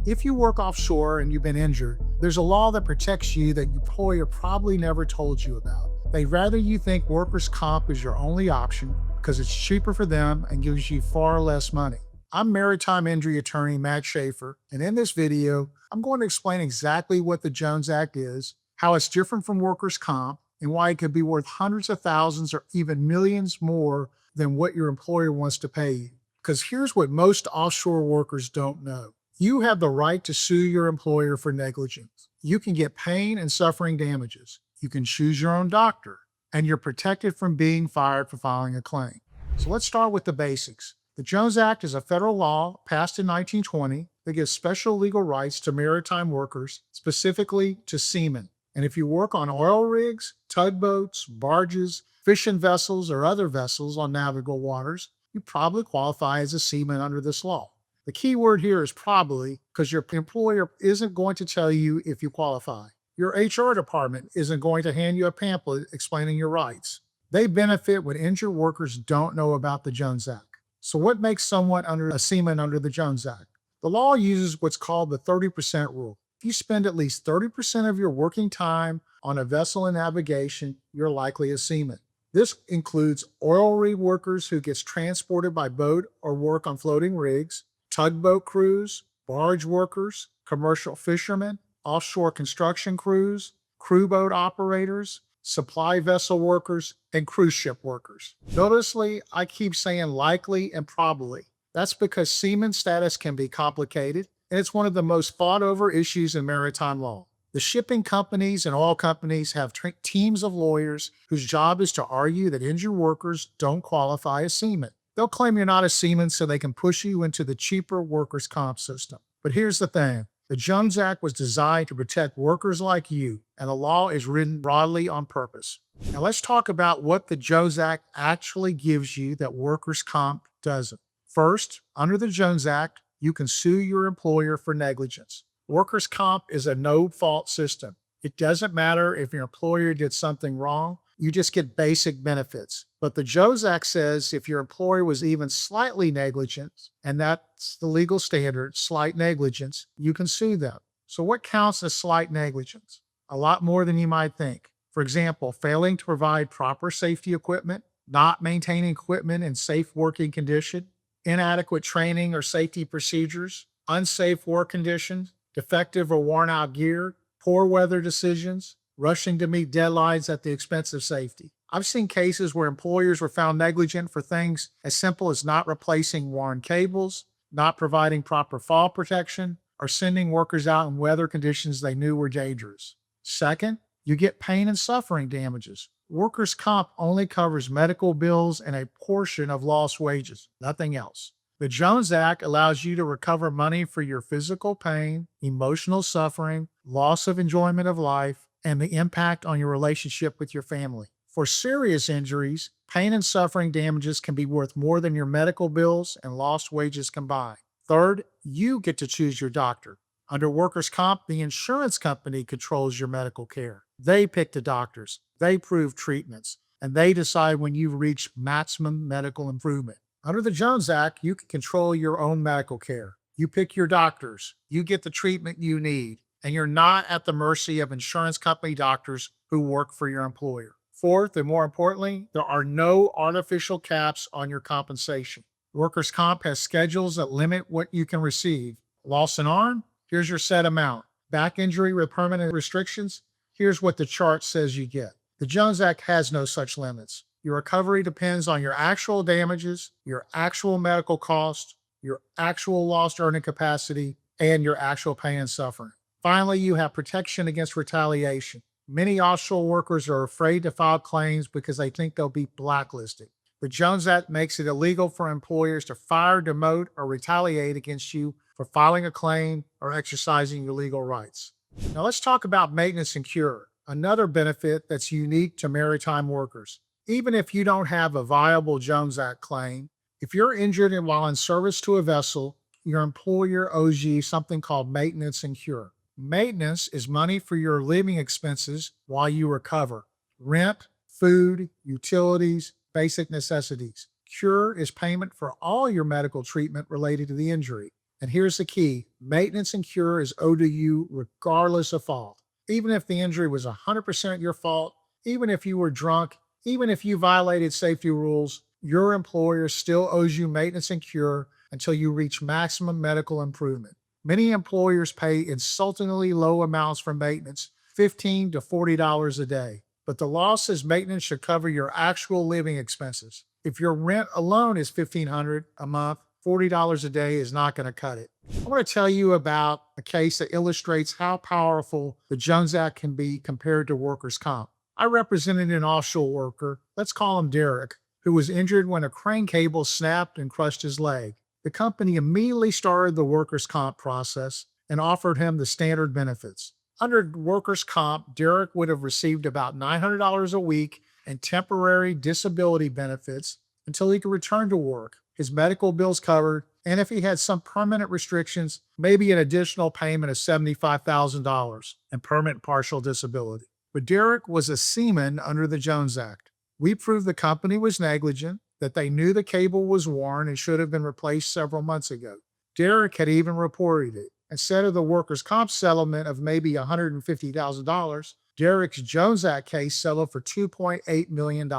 If you work offshore and you've been injured, there's a law that protects you that your employer probably never told you about. They'd rather you think workers' comp is your only option because it's cheaper for them and gives you far less money. I'm maritime injury attorney Matt Schaefer, and in this video, I'm going to explain exactly what the Jones Act is, how it's different from workers' comp, and why it could be worth hundreds of thousands or even millions more than what your employer wants to pay you. Because here's what most offshore workers don't know. You have the right to sue your employer for negligence. You can get pain and suffering damages. You can choose your own doctor, and you're protected from being fired for filing a claim. So let's start with the basics. The Jones Act is a federal law passed in 1920 that gives special legal rights to maritime workers, specifically to seamen. And if you work on oil rigs, tugboats, barges, fishing vessels, or other vessels on navigable waters, you probably qualify as a seaman under this law. The key word here is probably, because your employer isn't going to tell you if you qualify. Your HR department isn't going to hand you a pamphlet explaining your rights. They benefit when injured workers don't know about the Jones Act. So what makes someone a seaman under the Jones Act? The law uses what's called the 30% rule. If you spend at least 30% of your working time on a vessel in navigation, you're likely a seaman. This includes oil rig workers who gets transported by boat or work on floating rigs, tugboat crews, barge workers, commercial fishermen, offshore construction crews, crew boat operators, supply vessel workers, and cruise ship workers. Noticeably, I keep saying likely and probably. That's because seaman status can be complicated, and it's one of the most fought over issues in maritime law. The shipping companies and oil companies have teams of lawyers whose job is to argue that injured workers don't qualify as seamen. They'll claim you're not a seaman so they can push you into the cheaper workers' comp system. But here's the thing. The Jones Act was designed to protect workers like you, and the law is written broadly on purpose. Now let's talk about what the Jones Act actually gives you that workers' comp doesn't. First, under the Jones Act, you can sue your employer for negligence. Workers' comp is a no-fault system. It doesn't matter if your employer did something wrong, you just get basic benefits. But the Jones Act says if your employer was even slightly negligent, and that's the legal standard, slight negligence, you can sue them. So what counts as slight negligence? A lot more than you might think. For example, failing to provide proper safety equipment, not maintaining equipment in safe working condition, inadequate training or safety procedures, unsafe work conditions, defective or worn out gear, poor weather decisions, rushing to meet deadlines at the expense of safety. I've seen cases where employers were found negligent for things as simple as not replacing worn cables, not providing proper fall protection, or sending workers out in weather conditions they knew were dangerous. Second, you get pain and suffering damages. Workers' comp only covers medical bills and a portion of lost wages, nothing else. The Jones Act allows you to recover money for your physical pain, emotional suffering, loss of enjoyment of life, and the impact on your relationship with your family. For serious injuries, pain and suffering damages can be worth more than your medical bills and lost wages combined. Third, you get to choose your doctor. Under workers' comp, the insurance company controls your medical care. They pick the doctors, they approve treatments, and they decide when you've reached maximum medical improvement. Under the Jones Act, you can control your own medical care. You pick your doctors, you get the treatment you need, and you're not at the mercy of insurance company doctors who work for your employer. Fourth, and more importantly, there are no artificial caps on your compensation. Workers' comp has schedules that limit what you can receive. Lost an arm? Here's your set amount. Back injury with permanent restrictions? Here's what the chart says you get. The Jones Act has no such limits. Your recovery depends on your actual damages, your actual medical costs, your actual lost earning capacity, and your actual pain and suffering. Finally, you have protection against retaliation. Many offshore workers are afraid to file claims because they think they'll be blacklisted. The Jones Act makes it illegal for employers to fire, demote, or retaliate against you for filing a claim or exercising your legal rights. Now let's talk about maintenance and cure, another benefit that's unique to maritime workers. Even if you don't have a viable Jones Act claim, if you're injured while in service to a vessel, your employer owes you something called maintenance and cure. Maintenance is money for your living expenses while you recover. Rent, food, utilities, basic necessities. Cure is payment for all your medical treatment related to the injury. And here's the key: maintenance and cure is owed to you regardless of fault. Even if the injury was 100% your fault, even if you were drunk, even if you violated safety rules, your employer still owes you maintenance and cure until you reach maximum medical improvement. Many employers pay insultingly low amounts for maintenance, $15 to $40 a day. But the law says maintenance should cover your actual living expenses. If your rent alone is $1,500 a month, $40 a day is not going to cut it. I want to tell you about a case that illustrates how powerful the Jones Act can be compared to workers' comp. I represented an offshore worker, let's call him Derek, who was injured when a crane cable snapped and crushed his leg. The company immediately started the workers' comp process and offered him the standard benefits. Under workers' comp, Derek would have received about $900 a week in temporary disability benefits until he could return to work, his medical bills covered, and if he had some permanent restrictions, maybe an additional payment of $75,000 and permanent partial disability. But Derek was a seaman under the Jones Act. We proved the company was negligent, that they knew the cable was worn and should have been replaced several months ago. Derek had even reported it. Instead of the workers' comp settlement of maybe $150,000, Derek's Jones Act case settled for $2.8 million.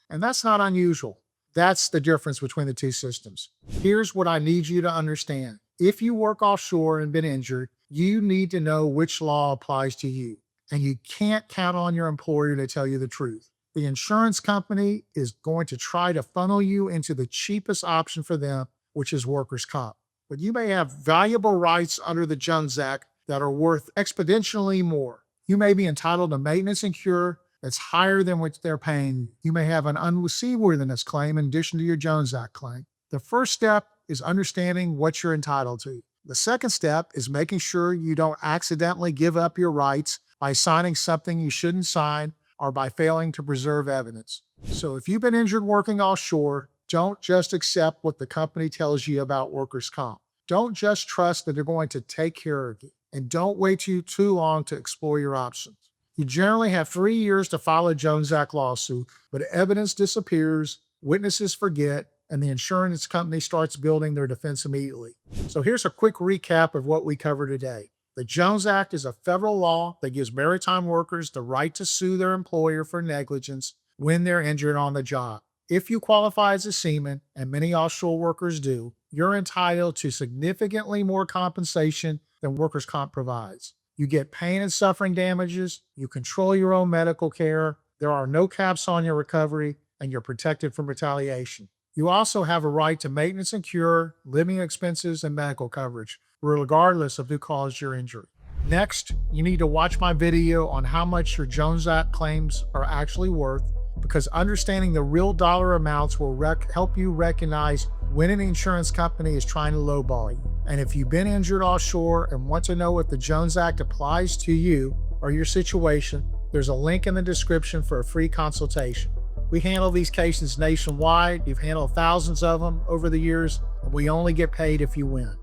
And that's not unusual. That's the difference between the two systems. Here's what I need you to understand. If you work offshore and been injured, you need to know which law applies to you. And you can't count on your employer to tell you the truth. The insurance company is going to try to funnel you into the cheapest option for them, which is workers' comp. But you may have valuable rights under the Jones Act that are worth exponentially more. You may be entitled to maintenance and cure that's higher than what they're paying. You may have an unseaworthiness claim in addition to your Jones Act claim. The first step is understanding what you're entitled to. The second step is making sure you don't accidentally give up your rights by signing something you shouldn't sign or by failing to preserve evidence. So if you've been injured working offshore, don't just accept what the company tells you about workers' comp. Don't just trust that they're going to take care of you. And don't wait too long to explore your options. You generally have 3 years to file a Jones Act lawsuit, but evidence disappears, witnesses forget, and the insurance company starts building their defense immediately. So here's a quick recap of what we covered today. The Jones Act is a federal law that gives maritime workers the right to sue their employer for negligence when they're injured on the job. If you qualify as a seaman, and many offshore workers do, you're entitled to significantly more compensation than workers' comp provides. You get pain and suffering damages, you control your own medical care, there are no caps on your recovery, and you're protected from retaliation. You also have a right to maintenance and cure, living expenses, and medical coverage, regardless of who caused your injury. Next, you need to watch my video on how much your Jones Act claims are actually worth, because understanding the real dollar amounts will help you recognize when an insurance company is trying to lowball you. And if you've been injured offshore and want to know if the Jones Act applies to you or your situation, there's a link in the description for a free consultation. We handle these cases nationwide. We've handled thousands of them over the years, and we only get paid if you win.